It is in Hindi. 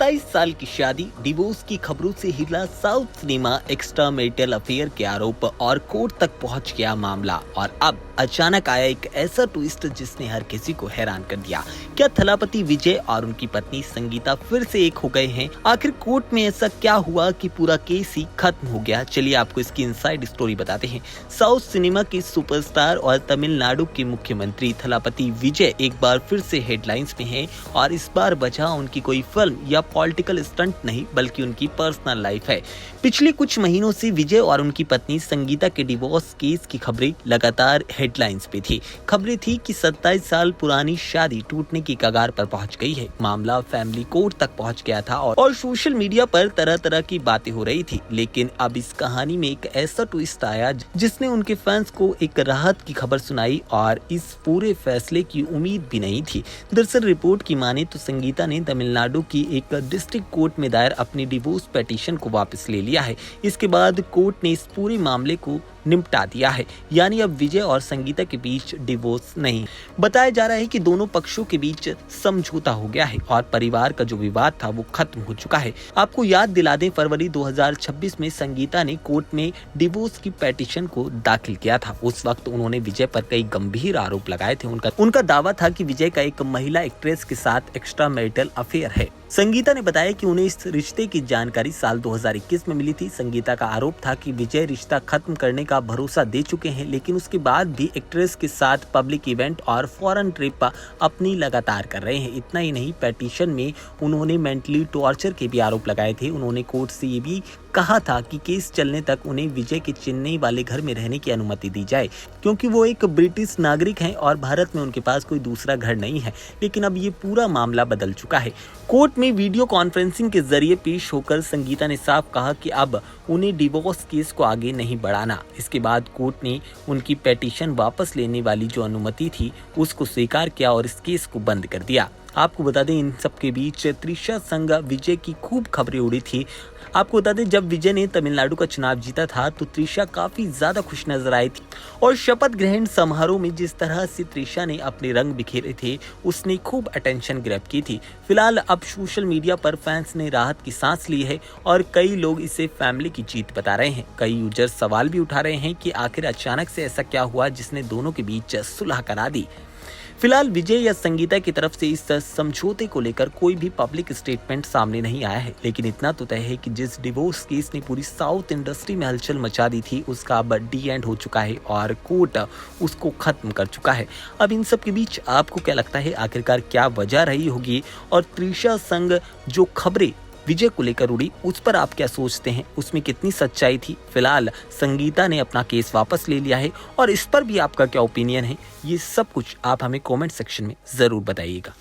27 साल की शादी, डिवोर्स की खबरों से हिला south cinema, extra marital affair के आरोप और कोर्ट तक पहुंच गया मामला। और अब अचानक आया एक ऐसा ट्विस्ट जिसने हर किसी को हैरान कर दिया। क्या थलापति विजय और उनकी पत्नी संगीता फिर से एक हो गए हैं? आखिर कोर्ट में ऐसा क्या हुआ कि पूरा केस ही खत्म हो गया? चलिए आपको इसकी इनसाइड स्टोरी बताते हैं। साउथ सिनेमा के सुपरस्टार और तमिलनाडु के मुख्यमंत्री थलापति विजय एक बार फिर से हेडलाइंस में हैं और इस बार वजह उनकी कोई फिल्म या पॉलिटिकल स्टंट नहीं बल्कि उनकी पर्सनल लाइफ है। पिछले कुछ महीनों से विजय और उनकी पत्नी संगीता के डिवोर्स केस की खबरें लगातार हेडलाइंस पे थी। खबरें थी कि 27 साल पुरानी शादी टूटने की कगार पर पहुंच गई है। मामला फैमिली कोर्ट तक पहुंच गया था और सोशल मीडिया पर तरह तरह की बातें हो रही थी। लेकिन अब इस कहानी में एक ऐसा ट्विस्ट आया जिसने उनके फैंस को एक राहत की खबर सुनाई और इस पूरे फैसले की उम्मीद भी नहीं थी। दरअसल रिपोर्ट की माने तो संगीता ने तमिलनाडु की एक डिस्ट्रिक्ट कोर्ट में दायर अपनी डिवोर्स पिटीशन को वापस ले लिया है। इसके बाद कोर्ट ने इस पूरे मामले को निपटा दिया है, यानी अब विजय और संगीता के बीच डिवोर्स नहीं। बताया जा रहा है कि दोनों पक्षों के बीच समझौता हो गया है और परिवार का जो विवाद था वो खत्म हो चुका है। आपको याद दिला दें, फरवरी 2026 में संगीता ने कोर्ट में डिवोर्स की पिटीशन को दाखिल किया था। उस वक्त उन्होंने विजय पर कई गंभीर आरोप लगाए थे। उनका दावा था कि विजय का एक महिला एक्ट्रेस के साथ एक्स्ट्रा मैरिटल अफेयर है। संगीता ने बताया कि उन्हें इस रिश्ते की जानकारी साल 2021 में मिली थी। संगीता का आरोप था कि विजय रिश्ता खत्म करने का भरोसा दे चुके हैं, लेकिन उसके बाद भी एक्ट्रेस के साथ पब्लिक इवेंट और फॉरेन ट्रिप अपनी लगातार कर रहे हैं। इतना ही नहीं, पिटीशन में उन्होंने मेंटली टॉर्चर के भी आरोप लगाए थे। उन्होंने कोर्ट से ये भी कहा था कि केस चलने तक उन्हें विजय के चेन्नई वाले घर में रहने की अनुमति दी जाए, क्योंकि वो एक ब्रिटिश नागरिक हैं और भारत में उनके पास कोई दूसरा घर नहीं है। लेकिन अब ये पूरा मामला बदल चुका है। कोर्ट में वीडियो कॉन्फ्रेंसिंग के जरिए पेश होकर संगीता ने साफ कहा कि अब उन्हें डिवोर्स केस को आगे नहीं बढ़ाना। इसके बाद कोर्ट ने उनकी पिटीशन वापस लेने वाली जो अनुमति थी उसको स्वीकार किया और इस केस को बंद कर दिया। आपको बता दें, इन सब के बीच त्रिशा संग विजय की खूब खबरें उड़ी थी। आपको बता दें, जब विजय ने तमिलनाडु का चुनाव जीता था तो त्रिशा काफी ज्यादा खुश नजर आई थी और शपथ ग्रहण समारोह में जिस तरह से त्रिशा ने अपने रंग बिखेरे थे उसने खूब अटेंशन ग्रैब की थी। फिलहाल अब सोशल मीडिया पर फैंस ने राहत की सांस ली है और कई लोग इसे फैमिली की जीत बता रहे हैं। कई यूजर्स सवाल भी उठा रहे हैं कि आखिर अचानक से ऐसा क्या हुआ जिसने दोनों के बीच सुलह करा दी। फिलहाल विजय या संगीता की तरफ से इस समझौते को लेकर कोई भी पब्लिक स्टेटमेंट सामने नहीं आया है, लेकिन इतना तो तय है कि जिस डिवोर्स केस ने पूरी साउथ इंडस्ट्री में हलचल मचा दी थी उसका अब डी एंड हो चुका है और कोर्ट उसको खत्म कर चुका है। अब इन सब के बीच आपको क्या लगता है, आखिरकार क्या वजह रही होगी? और त्रिशा संग जो खबरें विजय को लेकर उड़ी उस पर आप क्या सोचते हैं, उसमें कितनी सच्चाई थी? फिलहाल संगीता ने अपना केस वापस ले लिया है और इस पर भी आपका क्या ओपिनियन है, ये सब कुछ आप हमें कमेंट सेक्शन में जरूर बताइएगा।